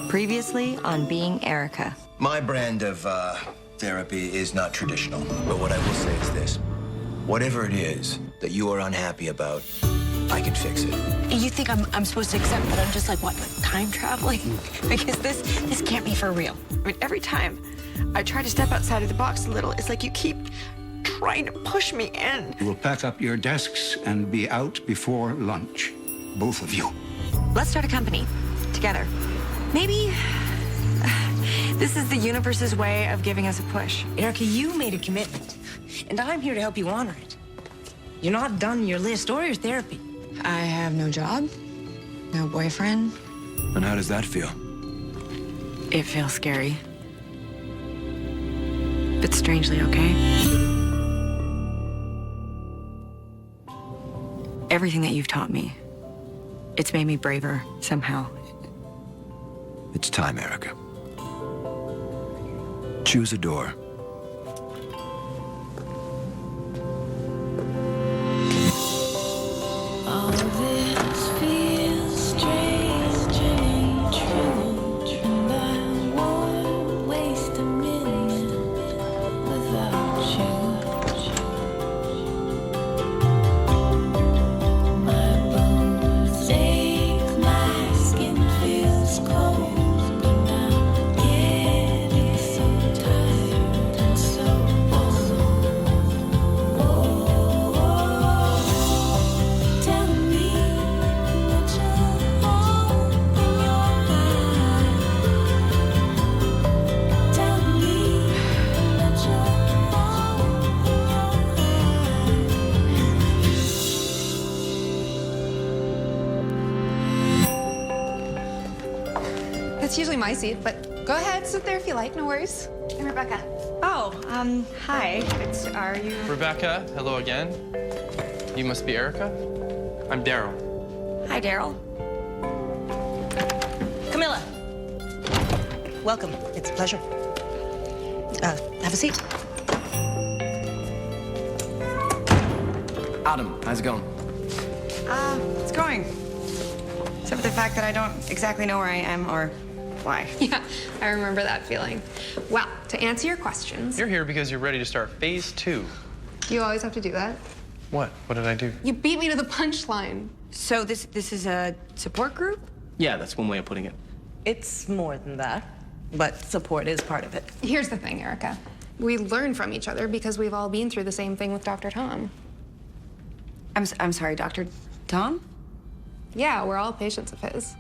Previously on Being Erica. My brand of therapy is not traditional, but what I will say is this. Whatever it is that you are unhappy about, I can fix it. You think I'm supposed to accept that I'm just like, what, time traveling? Because this can't be for real. I mean, every time I try to step outside of the box a little, it's like you keep trying to push me in. You will pack up your desks and be out before lunch, both of you. Let's start a company together. Maybe this is the universe's way of giving us a push. Erica, you made a commitment, and I'm here to help you honor it. You're not done your list or your therapy. I have no job, no boyfriend. And how does that feel? It feels scary, but strangely okay. Everything that you've taught me, it's made me braver somehow. It's time, Erica. Choose a door. It's usually my seat, but go ahead, sit there if you like, no worries. I'm Rebecca. Oh, hi. Are you? Rebecca, hello again. You must be Erica. I'm Daryl. Hi, Daryl. Camilla. Welcome. It's a pleasure. Have a seat. Adam, how's it going? It's going. Except for the fact that I don't exactly know where I am or why. Yeah, I remember that feeling. Well, to answer your questions, You're here because you're ready to start phase 2. you always have to do that. What? What did I do? You beat me to the punchline. So this is a support group? Yeah, that's one way of putting it. It's more than that, but support is part of it. Here's the thing, Erica. We learn from each other because we've all been through the same thing with Dr. Tom. I'm sorry, Dr. Tom? Yeah, we're all patients of his.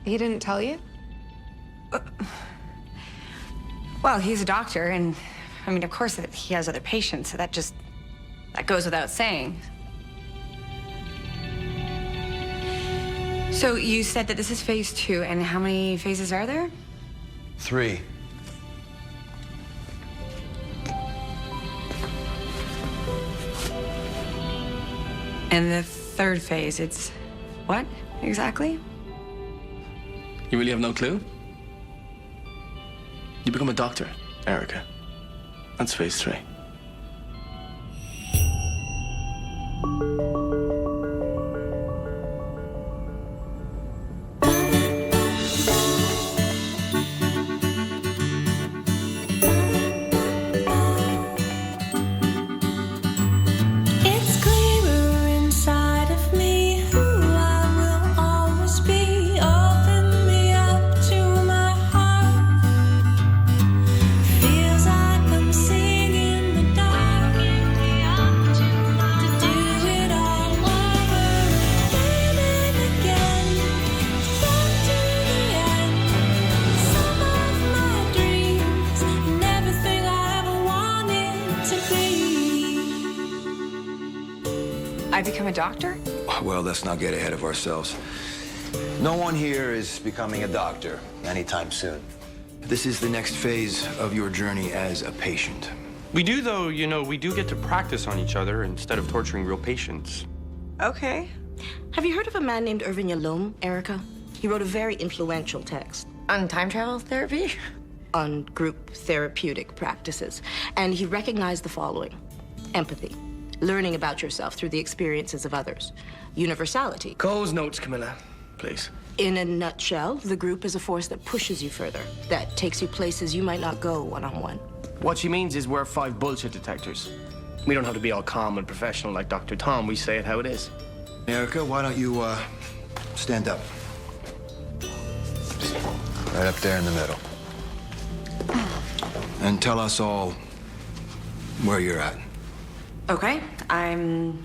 He didn't tell you? Well, he's a doctor, and I mean, of course, he has other patients, so that goes without saying. So you said that this is phase 2, and how many phases are there? 3. And the third phase, it's what exactly? You really have no clue? You become a doctor, Erica. That's phase 3. I become a doctor? Well, let's not get ahead of ourselves. No one here is becoming a doctor anytime soon. This is the next phase of your journey as a patient. We do, though, we do get to practice on each other instead of torturing real patients. Okay. Have you heard of a man named Irvin Yalom, Erica? He wrote a very influential text. On time travel therapy? On group therapeutic practices. And he recognized the following: empathy, learning about yourself through the experiences of others, universality. Cole's notes, Camilla, please. In a nutshell, the group is a force that pushes you further, that takes you places you might not go one-on-one. What she means is we're 5 bullshit detectors. We don't have to be all calm and professional like Dr. Tom. We say it how it is. Erica, why don't you, stand up? Right up there in the middle. And tell us all where you're at. Okay, I'm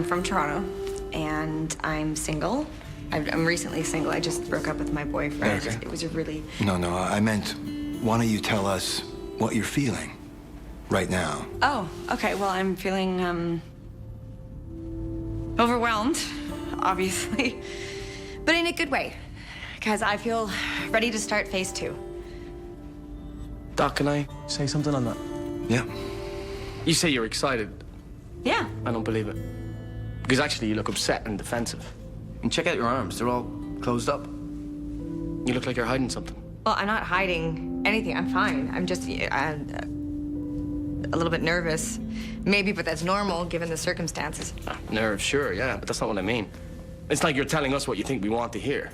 from Toronto, and I'm single. I'm recently single. I just broke up with my boyfriend. Okay. It was a really... No, I meant, why don't you tell us what you're feeling right now? Oh, okay. Well, I'm feeling overwhelmed, obviously, but in a good way, because I feel ready to start phase 2. Doc, can I say something on that? Yeah. You say you're excited. Yeah. I don't believe it. Because actually you look upset and defensive. And check out your arms. They're all closed up. You look like you're hiding something. Well, I'm not hiding anything. I'm fine. I'm just a little bit nervous, maybe, but that's normal given the circumstances. Nerves, sure, yeah, but that's not what I mean. It's like you're telling us what you think we want to hear.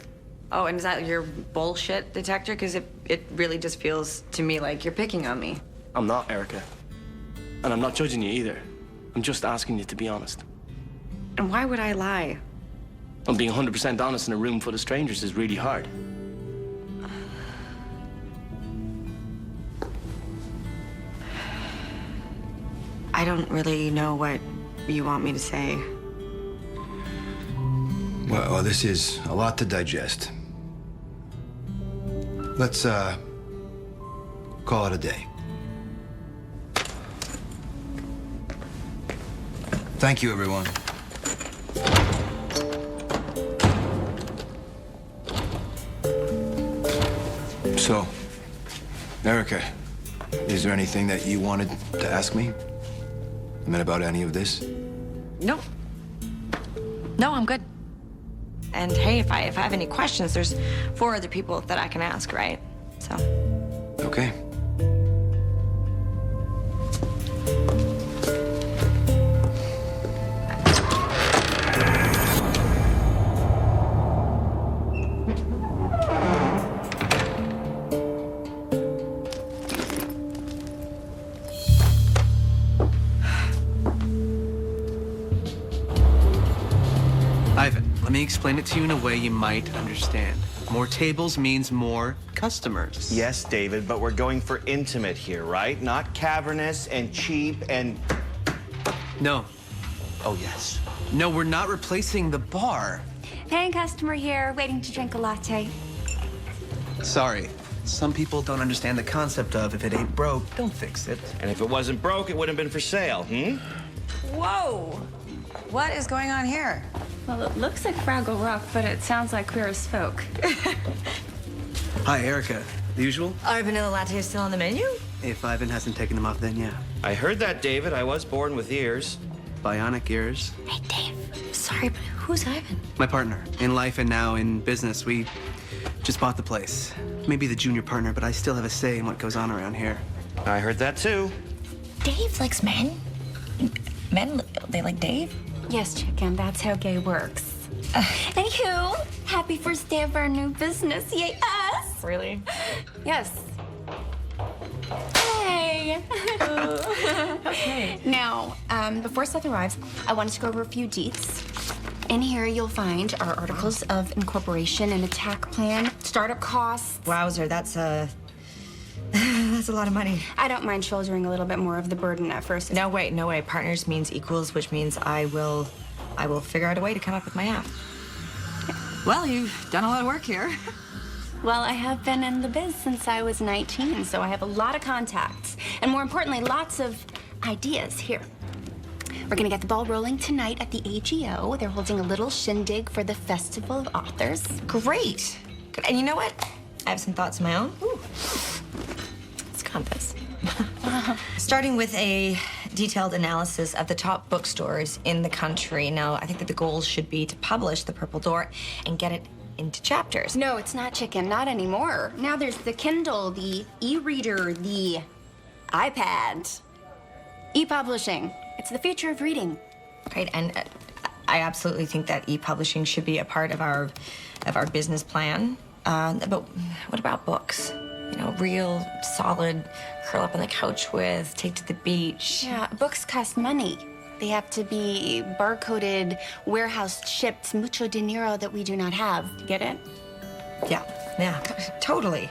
Oh, and is that your bullshit detector? Because it really just feels to me like you're picking on me. I'm not, Erica. And I'm not judging you either. I'm just asking you to be honest. And why would I lie? And being 100% honest in a room full of strangers is really hard. I don't really know what you want me to say. Well, this is a lot to digest. Let's, call it a day. Thank you, everyone. So, Erica, is there anything that you wanted to ask me? I mean, about any of this? No. No, I'm good. And hey, if I have any questions, there's 4 other people that I can ask, right? So. Okay. Ivan, let me explain it to you in a way you might understand. More tables means more customers. Yes, David, but we're going for intimate here, right? Not cavernous and cheap and... No. Oh, yes. No, we're not replacing the bar. Paying customer here, waiting to drink a latte. Sorry. Some people don't understand the concept of if it ain't broke, don't fix it. And if it wasn't broke, it wouldn't have been for sale, Whoa! What is going on here? Well, it looks like Fraggle Rock, but it sounds like Queer as Folk. Hi, Erica. The usual? Our vanilla latte is still on the menu? If Ivan hasn't taken them off, then yeah. I heard that, David. I was born with ears. Bionic ears. Hey, Dave. Sorry, but who's Ivan? My partner. In life and now in business. We just bought the place. Maybe the junior partner, but I still have a say in what goes on around here. I heard that, too. Dave likes men. Men, they like Dave? Yes, chicken. That's how gay works. Anywho, happy first day of our new business. Yay, us! Really? Yes. Hey! Okay. Now, before Seth arrives, I wanted to go over a few deets. In here, you'll find our articles of incorporation and attack plan, startup costs. Wowzer, that's that's a lot of money. I don't mind shouldering a little bit more of the burden at first. No way. Partners means equals, which means I will figure out a way to come up with my half. Well, you've done a lot of work here. Well, I have been in the biz since I was 19, so I have a lot of contacts. And more importantly, lots of ideas here. We're gonna get the ball rolling tonight at the AGO. They're holding a little shindig for the Festival of Authors. Great. Good. And you know what? I have some thoughts of my own. Ooh. Let's count this. Starting with a detailed analysis of the top bookstores in the country. Now, I think that the goal should be to publish The Purple Door and get it into chapters. No, it's not chicken, not anymore. Now there's the Kindle, the e-reader, the iPad. E-publishing. It's the future of reading. Right, and I absolutely think that e-publishing should be a part of our business plan. But what about books? You know, real, solid, curl up on the couch with, take to the beach. Yeah, books cost money. They have to be barcoded, warehouse shipped, mucho dinero that we do not have. Get it? Yeah, totally.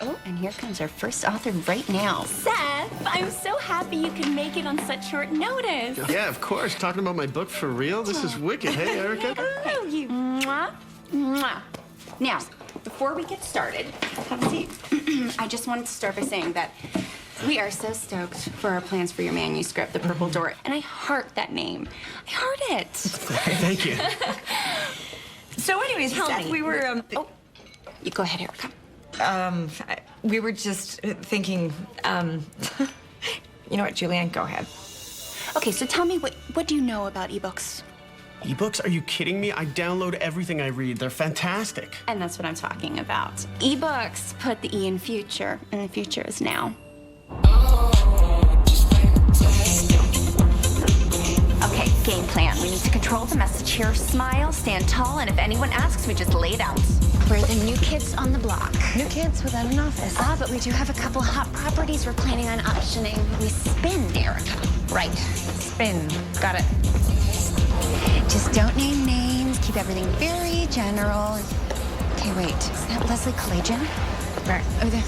Oh, and here comes our first author right now. Seth, I'm so happy you could make it on such short notice. Yeah, of course. Talking about my book for real? This is wicked. Hey, Erica. Oh, you. Mwah. Mwah. Now, before we get started, have a seat. I just wanted to start by saying that we are so stoked for our plans for your manuscript, The Purple Door. And I heart that name. I heart it. Thank you. So anyways, Tell Seth, me. we were, You go ahead, Erica. we were just thinking, you know what, Julianne, go ahead. Okay, so tell me, what do you know about ebooks? Ebooks? Are you kidding me? I download everything I read. They're fantastic. And that's what I'm talking about. Ebooks put the E in future, and the future is now. Okay, game plan. We need to control the message here. Smile, stand tall, and if anyone asks, we just lay it out. We're the new kids on the block. New kids without an office. Ah, but we do have a couple hot properties we're planning on optioning. We spin, Erica. Right, spin, got it. Just don't name names. Keep everything very general. Okay, wait. Is that Leslie Collagen? Right. Oh, there.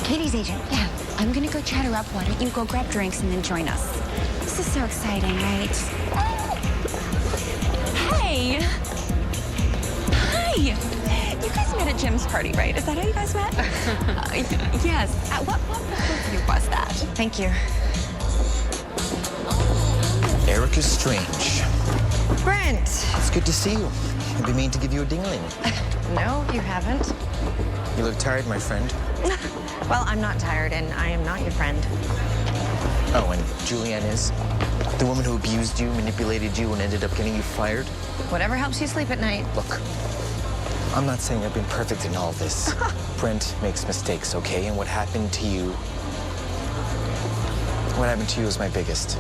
Katie's agent. Yeah. I'm gonna go chat her up. Why don't you go grab drinks and then join us? This is so exciting, right? Hey. Hi. You guys met at Jim's party, right? Is that how you guys met? Yes. What book review was that? Thank you. Erica Strange. Brent. It's good to see you. I've been meaning to give you a dingling. No, you haven't. You look tired, my friend. Well, I'm not tired, and I am not your friend. Oh, and Julianne is? The woman who abused you, manipulated you, and ended up getting you fired? Whatever helps you sleep at night. Look, I'm not saying I've been perfect in all this. Brent makes mistakes, okay? And what happened to you is my biggest.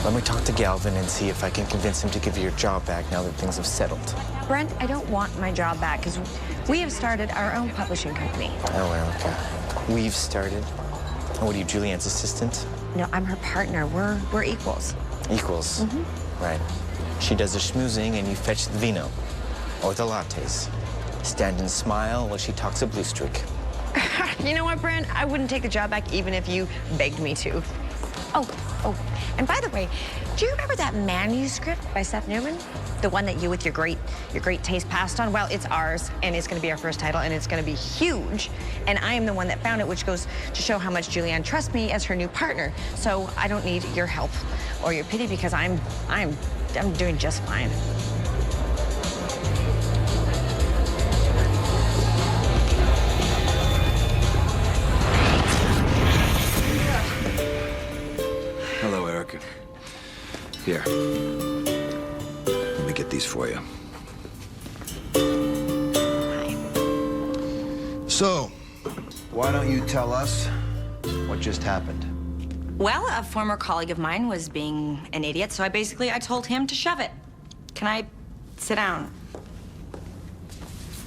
Let me talk to Galvin and see if I can convince him to give you your job back now that things have settled. Brent, I don't want my job back because we have started our own publishing company. Oh, Erica. We've started. And what are you, Julianne's assistant? No, I'm her partner. We're equals. Equals? Mm-hmm. Right. She does the schmoozing and you fetch the vino. Or the lattes. Stand and smile while she talks a blue streak. You know what, Brent? I wouldn't take the job back even if you begged me to. Oh, and by the way, do you remember that manuscript by Seth Newman? The one that you with your great taste passed on? Well, it's ours, and it's gonna be our first title, and it's gonna be huge. And I am the one that found it, which goes to show how much Julianne trusts me as her new partner. So I don't need your help or your pity because I'm doing just fine. Hello, Erica. Here. Let me get these for you. Hi. So, why don't you tell us what just happened? Well, a former colleague of mine was being an idiot, so I told him to shove it. Can I sit down?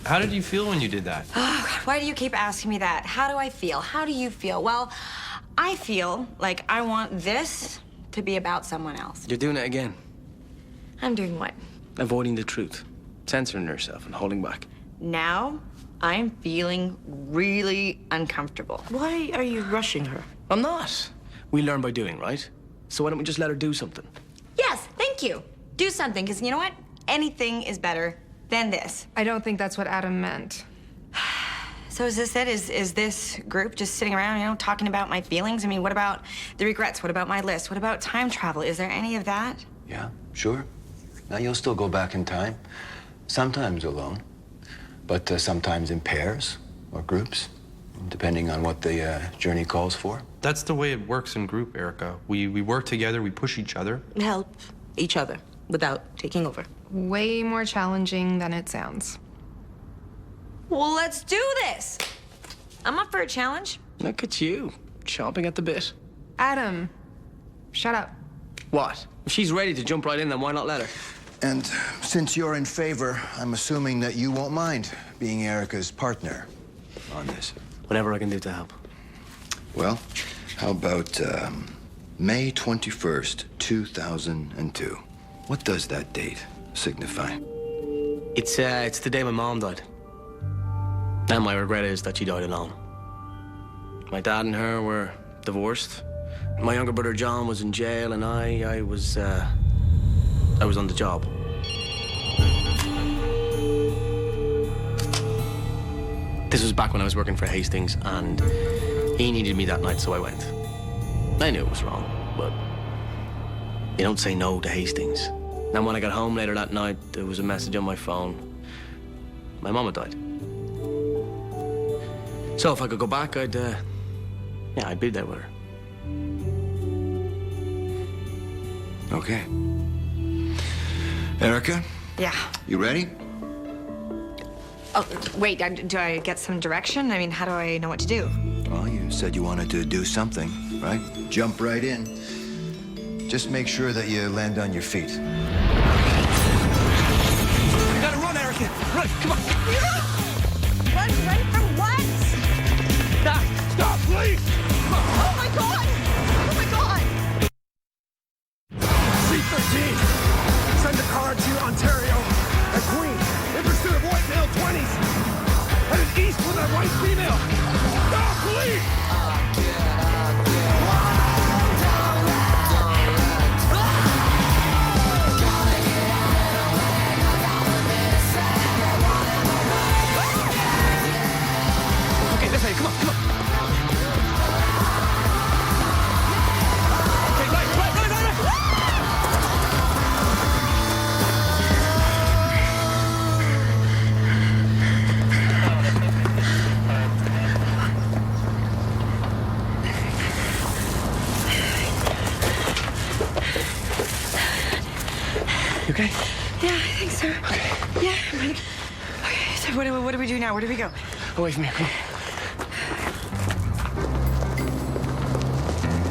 How did you feel when you did that? Oh, why do you keep asking me that? How do I feel? How do you feel? Well, I feel like I want this to be about someone else. You're doing it again. I'm doing what? Avoiding the truth. Censoring yourself and holding back. Now, I'm feeling really uncomfortable. Why are you rushing her? I'm not. We learn by doing, right? So why don't we just let her do something? Yes, thank you. Do something, because you know what? Anything is better than this. I don't think that's what Adam meant. So is this it? Is this group just sitting around, you know, talking about my feelings? I mean, what about the regrets? What about my list? What about time travel? Is there any of that? Yeah, sure. Now, you'll still go back in time. Sometimes alone, but sometimes in pairs or groups, depending on what the journey calls for. That's the way it works in group, Erica. We work together, we push each other. Help each other without taking over. Way more challenging than it sounds. Well, let's do this. I'm up for a challenge. Look at you, chomping at the bit. Adam, shut up. What? If she's ready to jump right in, then why not let her? And since you're in favor, I'm assuming that you won't mind being Erica's partner on this. Whatever I can do to help. Well, how about May 21st, 2002? What does that date signify? It's the day my mom died. And my regret is that she died alone. My dad and her were divorced. My younger brother John was in jail, and I was on the job. This was back when I was working for Hastings, and he needed me that night, so I went. I knew it was wrong, but you don't say no to Hastings. Then when I got home later that night, there was a message on my phone. My mama died. So if I could go back, I'd be there with her. Okay. Erica? Yeah. You ready? Oh, wait, do I get some direction? I mean, how do I know what to do? Well, you said you wanted to do something, right? Jump right in. Just make sure that you land on your feet. You gotta run, Erica. Run, come on. Run from what? Stop, please! Oh my God! Oh my God! C-13. Send a car to Ontario and Queen in pursuit of white male 20s. Headed east with a white female. Stop, police! Okay, this way, come on, come on. Okay, right. You okay? Yeah, I think so. Okay. Yeah, I'm ready. Okay, so what do we do now? Where do we go? Away from here, come on.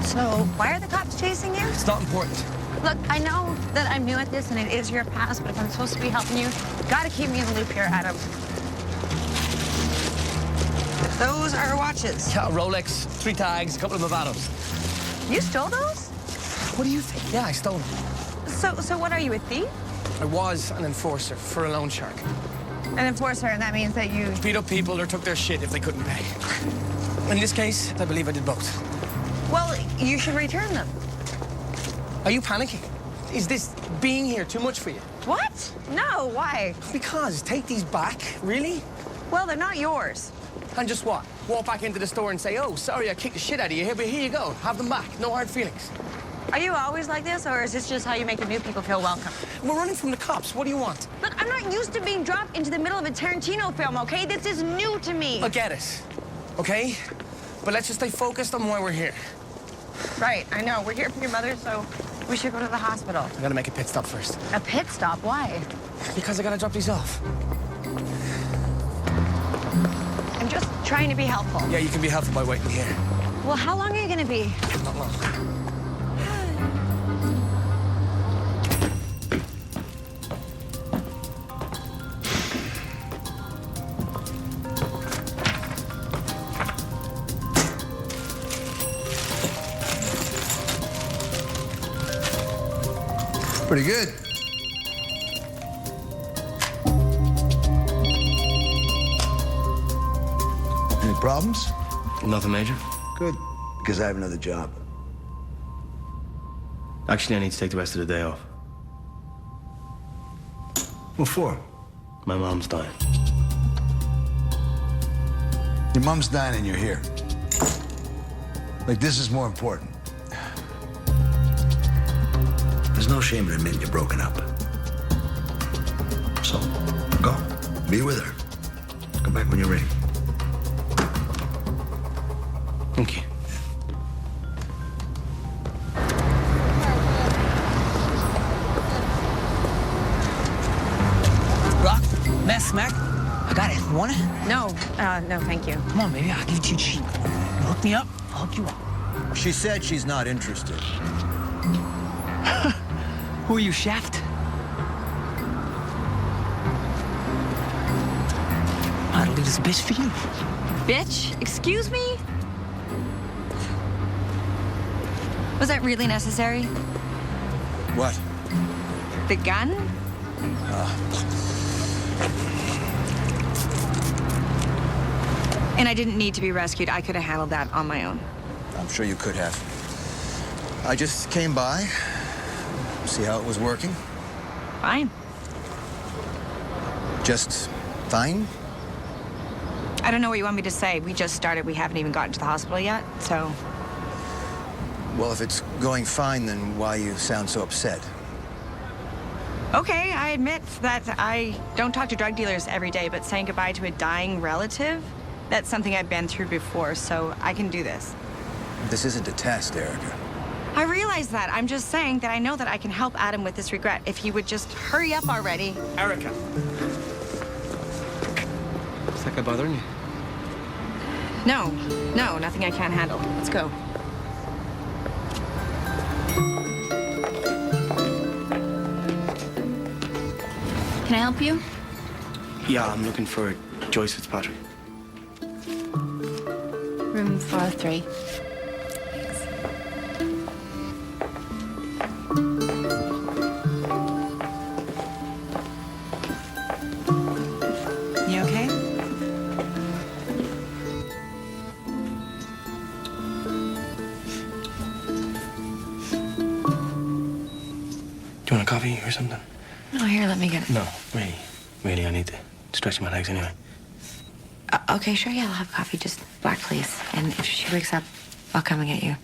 So, why are the cops chasing you? It's not important. Look, I know that I'm new at this and it is your past, but if I'm supposed to be helping you gotta keep me in the loop here, Adam. Those are watches. Yeah, a Rolex, 3 tags, a couple of Movados. You stole those? What do you think? Yeah, I stole them. So what are you, a thief? I was an enforcer for a loan shark. An enforcer, and that means that you... Beat up people or took their shit if they couldn't pay. In this case, I believe I did both. Well, you should return them. Are you panicking? Is this being here too much for you? What? No, why? Because take these back, really? Well, they're not yours. And just what? Walk back into the store and say, oh, sorry, I kicked the shit out of you, but here you go. Have them back. No hard feelings. Are you always like this, or is this just how you make the new people feel welcome? We're running from the cops. What do you want? Look, I'm not used to being dropped into the middle of a Tarantino film, okay? This is new to me. I get it, okay? But let's just stay focused on why we're here. Right, I know. We're here for your mother, so we should go to the hospital. I gotta make a pit stop first. A pit stop? Why? Because I gotta drop these off. I'm just trying to be helpful. Yeah, you can be helpful by waiting here. Well, how long are you gonna be? Not long. Pretty good. Any problems? Nothing major. Good, because I have another job. Actually, I need to take the rest of the day off. What for? My mom's dying. Your mom's dying and you're here. Like, this is more important. There's no shame in admitting you're broken up. So, go. Be with her. Come back when you're ready. Thank you. Rock? Meth, smack? I got it. You want it? No, no, thank you. Come on, baby. I'll give it to you cheap. You hook me up, I'll hook you up. She said she's not interested. Who are you, Shaft? I'll do this bitch for you. Bitch? Excuse me? Was that really necessary? What? The gun? And I didn't need to be rescued. I could have handled that on my own. I'm sure you could have. I just came by, see how it was working. Fine. Just fine? I don't know what you want me to say. We just started. We haven't even gotten to the hospital yet, so... Well, if it's going fine, then why you sound so upset? Okay, I admit that I don't talk to drug dealers every day, but saying goodbye to a dying relative, that's something I've been through before, so I can do this. This isn't a test, Erica. I realize that. I'm just saying that I know that I can help Adam with this regret if he would just hurry up already. Erica. Is that guy bothering you? No, nothing I can't handle. Let's go. Can I help you? Yeah, I'm looking for Joyce Fitzpatrick. Room 403. You okay? Do you want a coffee or something? No, here, let me get it. No, really, I need to stretch my legs anyway. Okay, sure, yeah, I'll have coffee. Just black, please. And if she wakes up, I'll come and get you.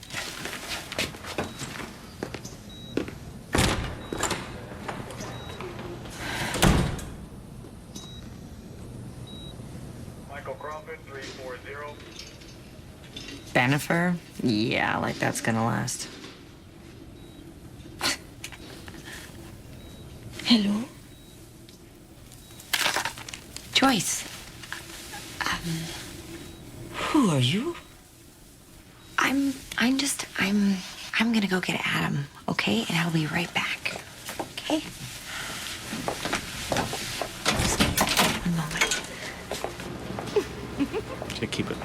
Michael Crawford, 340. Bennifer? Yeah, like that's gonna last. Hello? Joyce. Who are you? I'm gonna go get Adam, okay? And I'll be right back, okay? Just one moment. Should I keep it?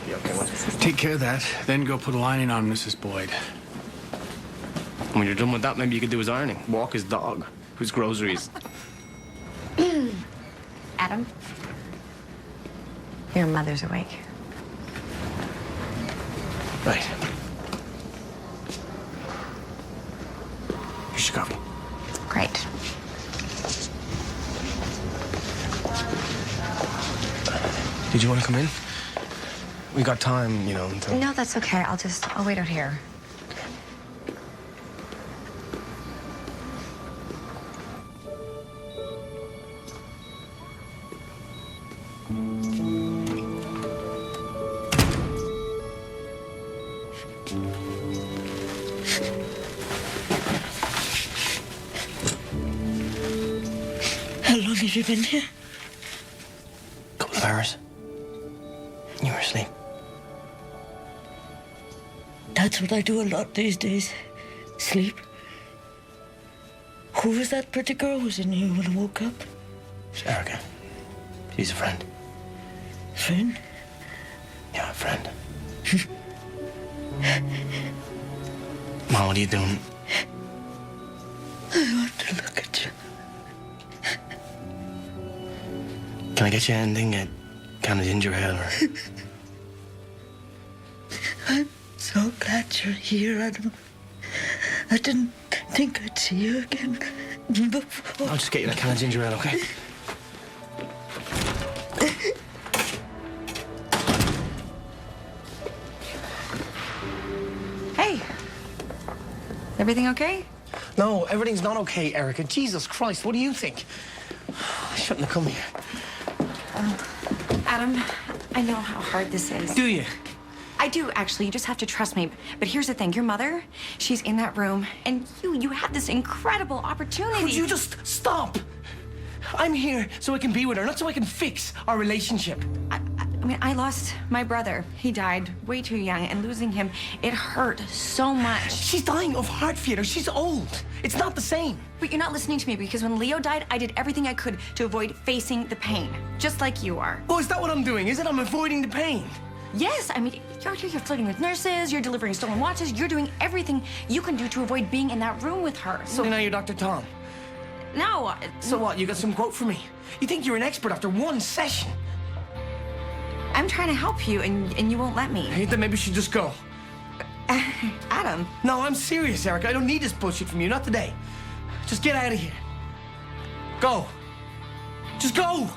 Yeah, okay, one. Take care of that, then go put a lining on Mrs. Boyd. When you're done with that, maybe you could do his ironing, walk his dog, his groceries. Adam? Your mother's awake. Right. Here's your coffee. Great. Did you want to come in? We got time, you know, until... No, that's okay. I'll wait out here. How long have you been here? Couple of hours. You were asleep. That's what I do a lot these days. Sleep. Who was that pretty girl who was in here when I woke up? It's Erica. She's a friend. Friend? Yeah, a friend. Mom, what are you doing? I want to look at you. Can I get you anything? A kind of ginger ale or... I'm so glad you're here, Adam. I didn't think I'd see you again before. I'll just get you a can of ginger ale, okay? Hey. Everything okay? No, everything's not okay, Erica. Jesus Christ, what do you think? I shouldn't have come here. Adam, I know how hard this is. Do you? I do, actually. You just have to trust me. But here's the thing. Your mother, she's in that room, and you have this incredible opportunity. Could you just stop? I'm here so I can be with her, not so I can fix our relationship. I mean, I lost my brother. He died way too young, and losing him, it hurt so much. She's dying of heart failure. She's old. It's not the same. But you're not listening to me, because when Leo died, I did everything I could to avoid facing the pain, just like you are. Oh, is that what I'm doing? Is it? I'm avoiding the pain. Yes, I mean, you're flirting with nurses, you're delivering stolen watches, you're doing everything you can do to avoid being in that room with her. So now you're Dr. Tom. No. So what? You got some quote for me? You think you're an expert after one session? I'm trying to help you, and you won't let me. Hey, then maybe we should just go. Adam. No, I'm serious, Erica. I don't need this bullshit from you. Not today. Just get out of here. Go. Just go.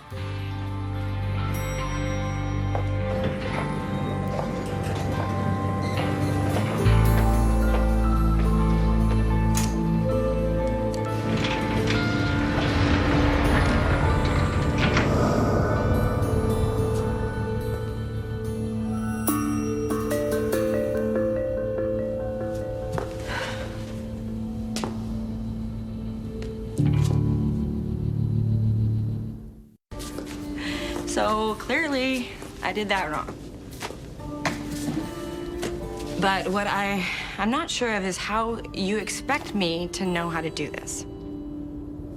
So clearly, I did that wrong. But what I'm not sure of is how you expect me to know how to do this.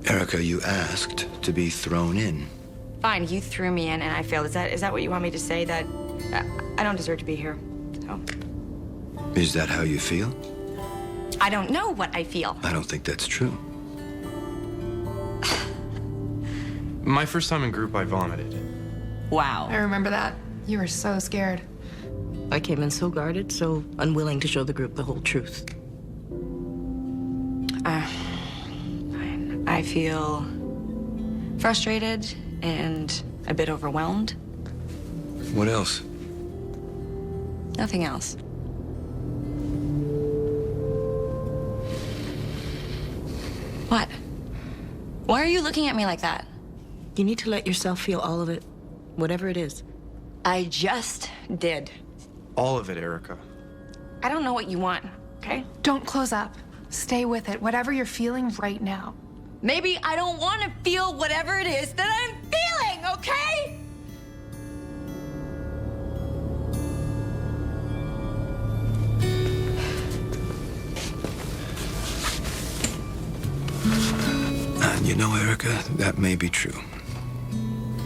Erica, you asked to be thrown in. Fine, you threw me in and I failed. Is that what you want me to say? That I don't deserve to be here? So. Is that how you feel? I don't know what I feel. I don't think that's true. My first time in group, I vomited. Wow. I remember that. You were so scared. I came in so guarded, so unwilling to show the group the whole truth. Fine. I feel frustrated and a bit overwhelmed. What else? Nothing else. What? Why are you looking at me like that? You need to let yourself feel all of it, whatever it is. I just did. All of it, Erica. I don't know what you want, okay? Don't close up. Stay with it, whatever you're feeling right now. Maybe I don't want to feel whatever it is that I'm feeling, okay? And you know, Erica, that may be true.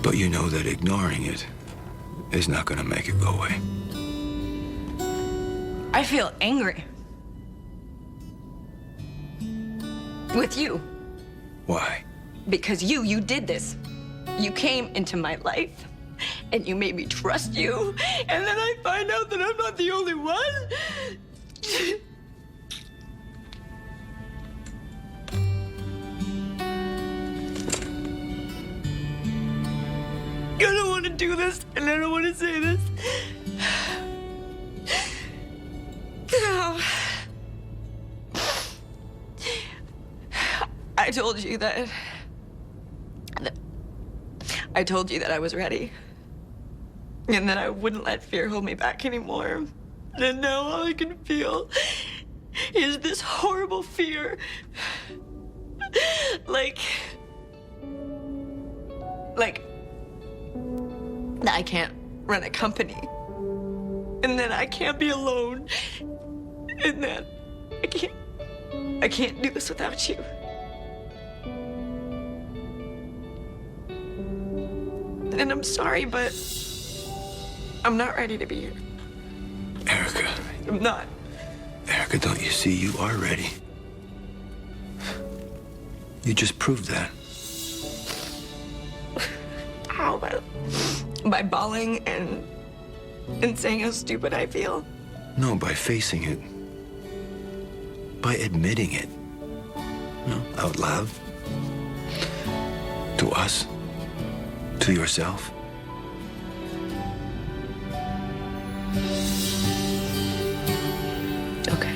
But you know that ignoring it is not going to make it go away. I feel angry. With you. Why? Because you did this. You came into my life, and you made me trust you, and then I find out that I'm not the only one. I don't want to do this, and I don't want to say this. No. I told you that I was ready. And that I wouldn't let fear hold me back anymore. And now all I can feel is this horrible fear. Like that I can't run a company. And that I can't be alone. And that I can't do this without you. And I'm sorry, but I'm not ready to be here. Erica. I'm not. Erica, don't you see you are ready? You just proved that. How? By bawling and saying how stupid I feel? No, by facing it. By admitting it. No, out loud. To us. To yourself. Okay.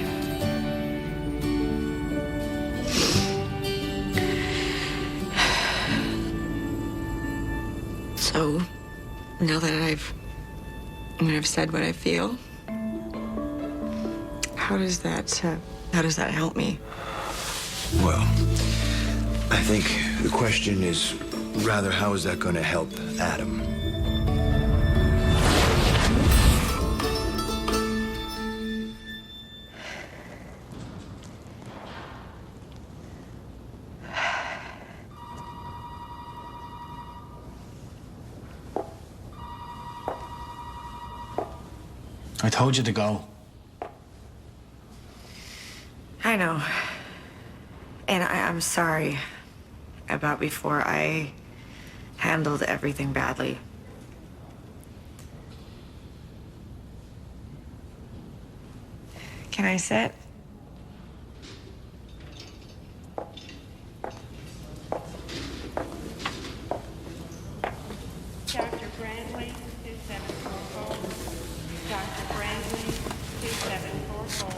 So, now that I've said what I feel, how does that help me? Well, I think the question is rather, how is that going to help Adam? I told you to go. I know. And I'm sorry about before. I handled everything badly. Can I sit? Dr. Brandley, 2744. Dr. Brandley, 2744.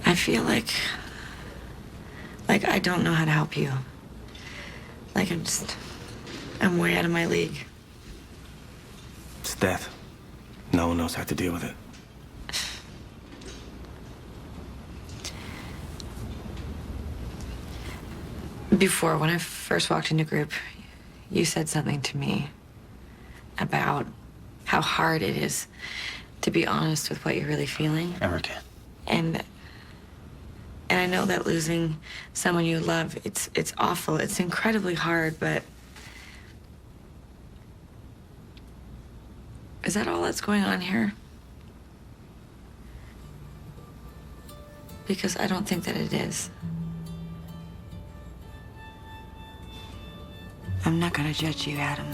I feel like I don't know how to help you. Like I'm way out of my league. It's death. No one knows how to deal with it. Before, when I first walked into group, you said something to me about how hard it is to be honest with what you're really feeling. Erica. And I know that losing someone you love, it's awful. It's incredibly hard, but is that all that's going on here? Because I don't think that it is. I'm not gonna judge you, Adam.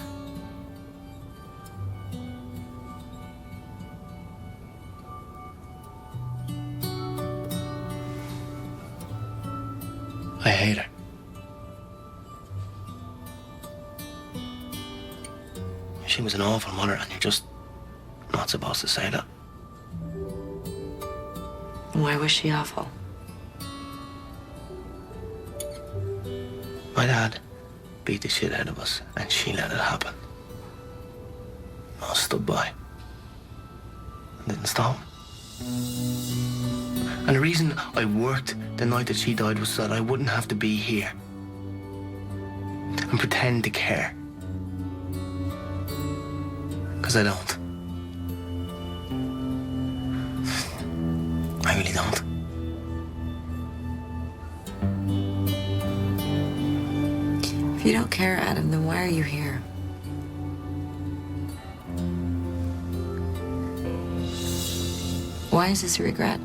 I hate her. She was an awful mother, and you're just not supposed to say that. Why was she awful? My dad beat the shit out of us, and she let it happen. I stood by and didn't stop. And the reason I worked the night that she died was so that I wouldn't have to be here and pretend to care. Because I don't. I really don't. If you don't care, Adam, then why are you here? Why is this a regret?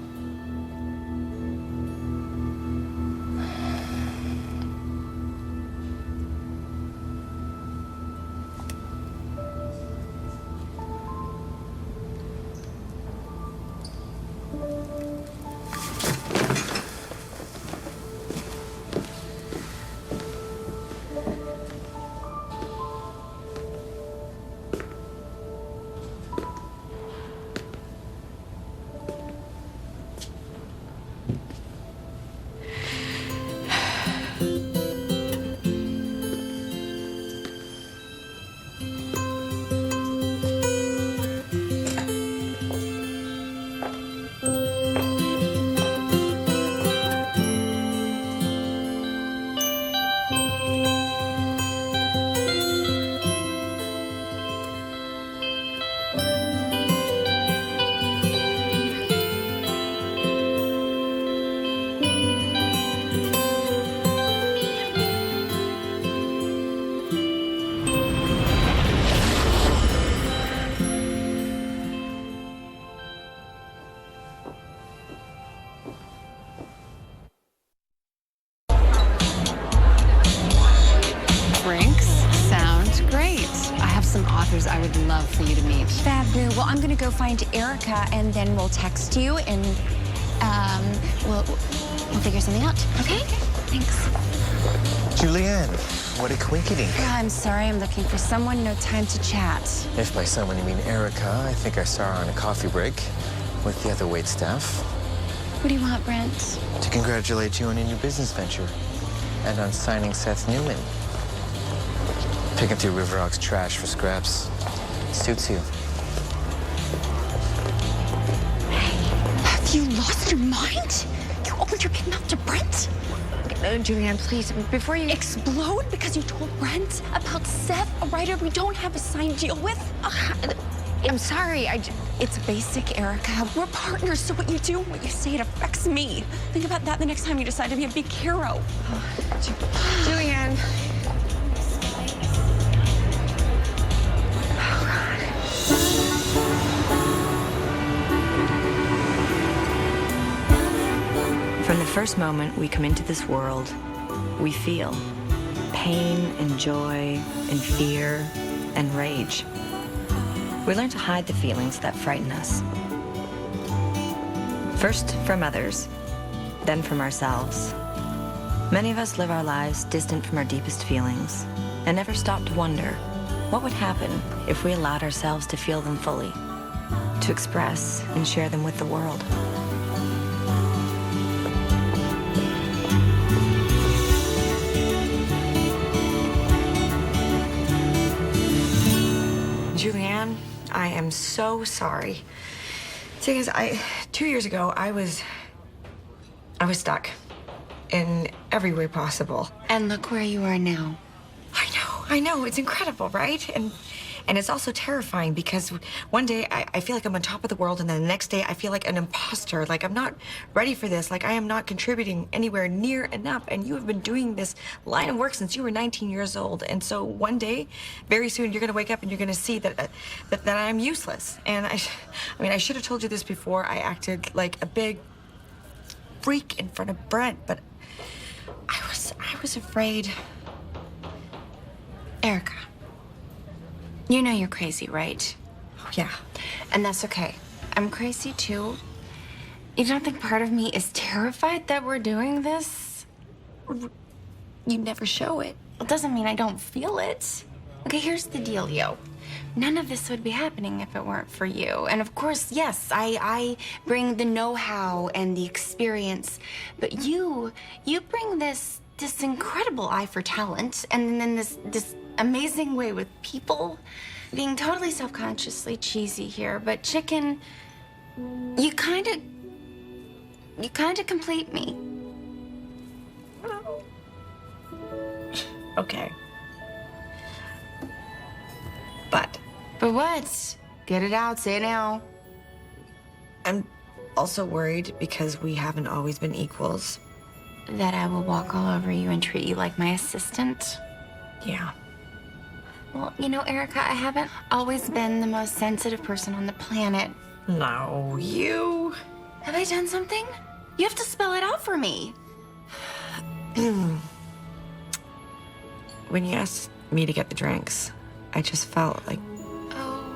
I would love for you to meet. Babu, well, I'm gonna go find Erica, and then we'll text you, and we'll figure something out. Okay? Thanks. Julianne, what a quinkydink. I'm sorry, I'm looking for someone. No time to chat. If by someone you mean Erica, I think I saw her on a coffee break with the other waitstaff. What do you want, Brent? To congratulate you on a new business venture and on signing Seth Newman. Picking through River Rock's trash for scraps. Suits you. Have you lost your mind? You opened your big mouth to Brent? Julianne, please, before you... Explode because you told Brent about Seth, a writer we don't have a signed deal with? I'm sorry, It's basic, Erica. We're partners, so what you do and what you say, it affects me. Think about that the next time you decide to be a big hero. Julianne, first moment we come into this world, we feel pain and joy and fear and rage. We learn to hide the feelings that frighten us. First from others, then from ourselves. Many of us live our lives distant from our deepest feelings and never stop to wonder what would happen if we allowed ourselves to feel them fully, to express and share them with the world. Julianne, I am so sorry. See, because 2 years ago, I was stuck in every way possible. And look where you are now. I know, it's incredible, right? And it's also terrifying because one day I feel like I'm on top of the world, and then the next day I feel like an imposter, like I'm not ready for this, like I am not contributing anywhere near enough. And you have been doing this line of work since you were 19 years old. And so one day, very soon, you're gonna wake up and you're gonna see that I'm useless. And I should have told you this before I acted like a big freak in front of Brent, but I was afraid. Erica, you know you're crazy, right? Oh, yeah. And that's okay. I'm crazy too. You don't think part of me is terrified that we're doing this? You never show it. It doesn't mean I don't feel it. Okay, here's the deal, yo. None of this would be happening if it weren't for you. And of course, yes, I bring the know-how and the experience, but you bring this incredible eye for talent, and then this amazing way with people, being totally self-consciously cheesy here, but Chicken, you kind of complete me. Okay. But what? Get it out, say it now. I'm also worried because we haven't always been equals. That I will walk all over you and treat you like my assistant? Yeah. Well, you know, Erica, I haven't always been the most sensitive person on the planet. No, you... Have I done something? You have to spell it out for me. When you asked me to get the drinks, I just felt like,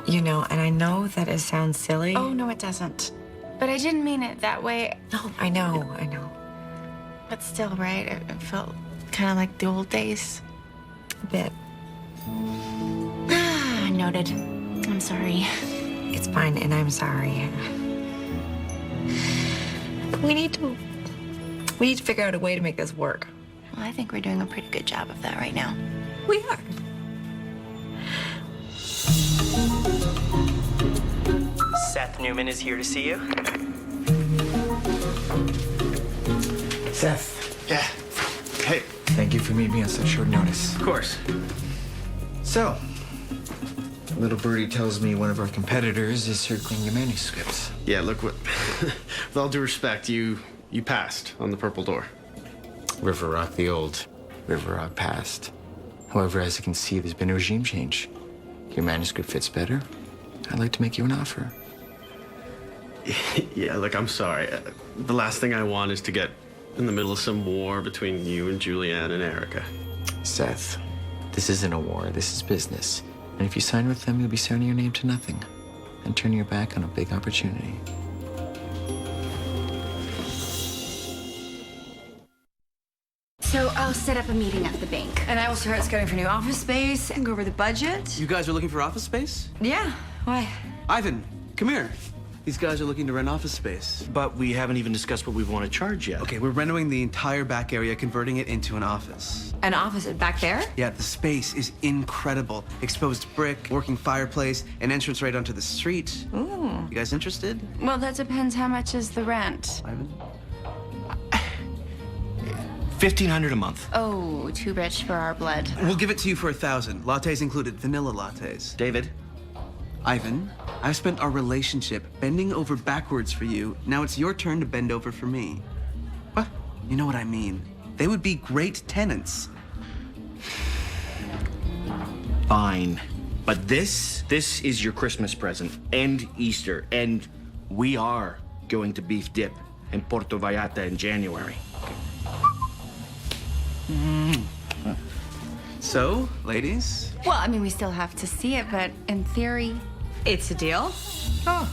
you know, and I know that it sounds silly. Oh, no, it doesn't. But I didn't mean it that way. No, I know. But still, right? It felt kind of like the old days. A bit. Noted. I'm sorry. It's fine, and I'm sorry. We need to figure out a way to make this work. Well, I think we're doing a pretty good job of that right now. We are. Seth Newman is here to see you. Seth. Yeah. Hey. Thank you for meeting me on such short notice. Of course. So, little birdie tells me one of our competitors is circling your manuscripts. Yeah, look, with all due respect, you passed on the Purple Door. River Rock, the old River Rock passed. However, as you can see, there's been a regime change. Your manuscript fits better. I'd like to make you an offer. Yeah, look, I'm sorry. The last thing I want is to get in the middle of some war between you and Julianne and Erica. Seth, this isn't a war. This is business. And if you sign with them, you'll be signing your name to nothing and turning your back on a big opportunity. So I'll set up a meeting at the bank. And I will start scouting for new office space and go over the budget. You guys are looking for office space? Yeah. Why? Ivan, come here. These guys are looking to rent office space. But we haven't even discussed what we want to charge yet. Okay, we're renting the entire back area, converting it into an office. An office back there? Yeah, the space is incredible. Exposed brick, working fireplace, an entrance right onto the street. Ooh. You guys interested? Well, that depends how much is the rent. Ivan? $1,500 a month. Oh, too rich for our blood. We'll give it to you for 1,000. Lattes included, vanilla lattes. David? Ivan, I've spent our relationship bending over backwards for you. Now it's your turn to bend over for me. What? You know what I mean. They would be great tenants. Fine. But this is your Christmas present and Easter. And we are going to Beef Dip in Puerto Vallarta in January. So, ladies? Well, I mean, we still have to see it, but in theory, it's a deal. Oh,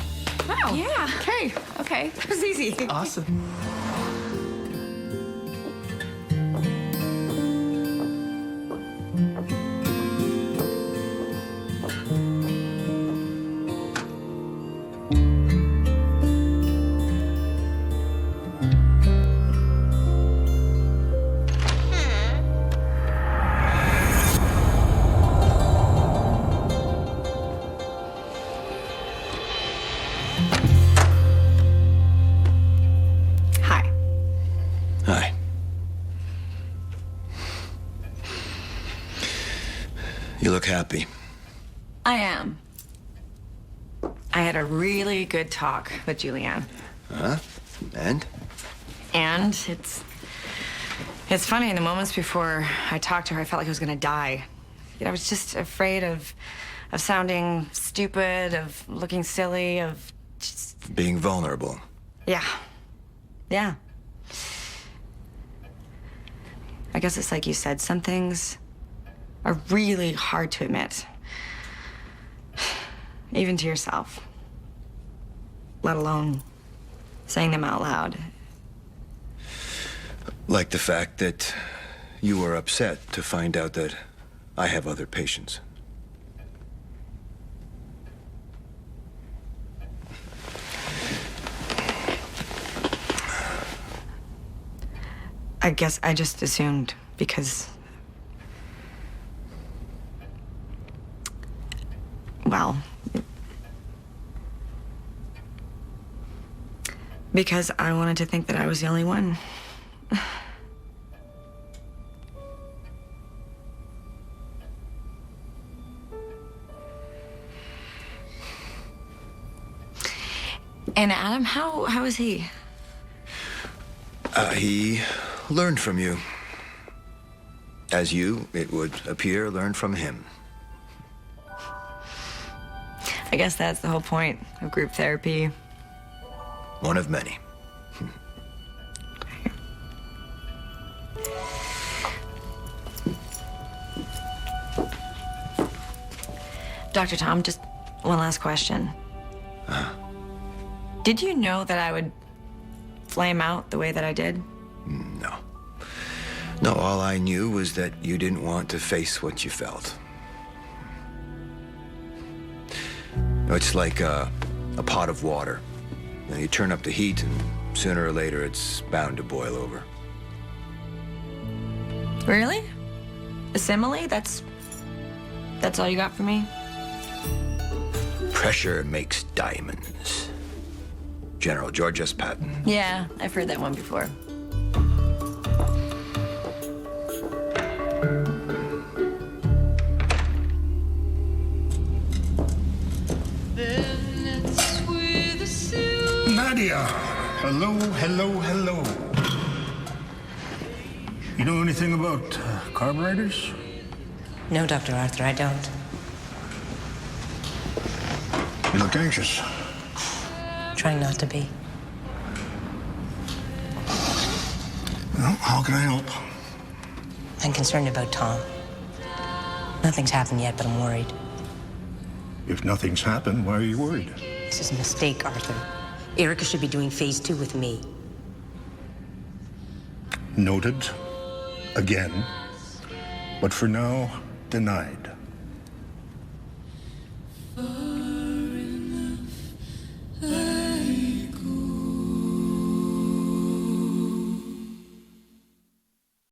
wow. Yeah. Okay. Okay. It was easy. Awesome. Hi. Hi. You look happy. I am. I had a really good talk with Julianne. Huh? And? And it's funny, in the moments before I talked to her, I felt like I was gonna die. You know, I was just afraid of sounding stupid, of looking silly, of just... Being vulnerable. Yeah. Yeah. I guess it's like you said, some things are really hard to admit. Even to yourself. Let alone saying them out loud. Like the fact that you were upset to find out that I have other patients. I guess I just assumed because... Well... Because I wanted to think that I was the only one. And Adam, how is he? He learned from you. As you, it would appear, learned from him. I guess that's the whole point of group therapy. One of many. Dr. Tom, just one last question. Did you know that I would flame out the way that I did? No. No, all I knew was that you didn't want to face what you felt. It's like a pot of water. You know, you turn up the heat, and sooner or later, it's bound to boil over. Really? A simile? That's all you got for me? Pressure makes diamonds. General George S. Patton. Yeah, I've heard that one before. Nadia! Hello, hello, hello. You know anything about carburetors? No, Dr. Arthur, I don't. You look anxious. Trying not to be. Well, how can I help? I'm concerned about Tom. Nothing's happened yet, but I'm worried. If nothing's happened, why are you worried? This is a mistake, Arthur. Erica should be doing phase 2 with me. Noted. Again. But for now, denied.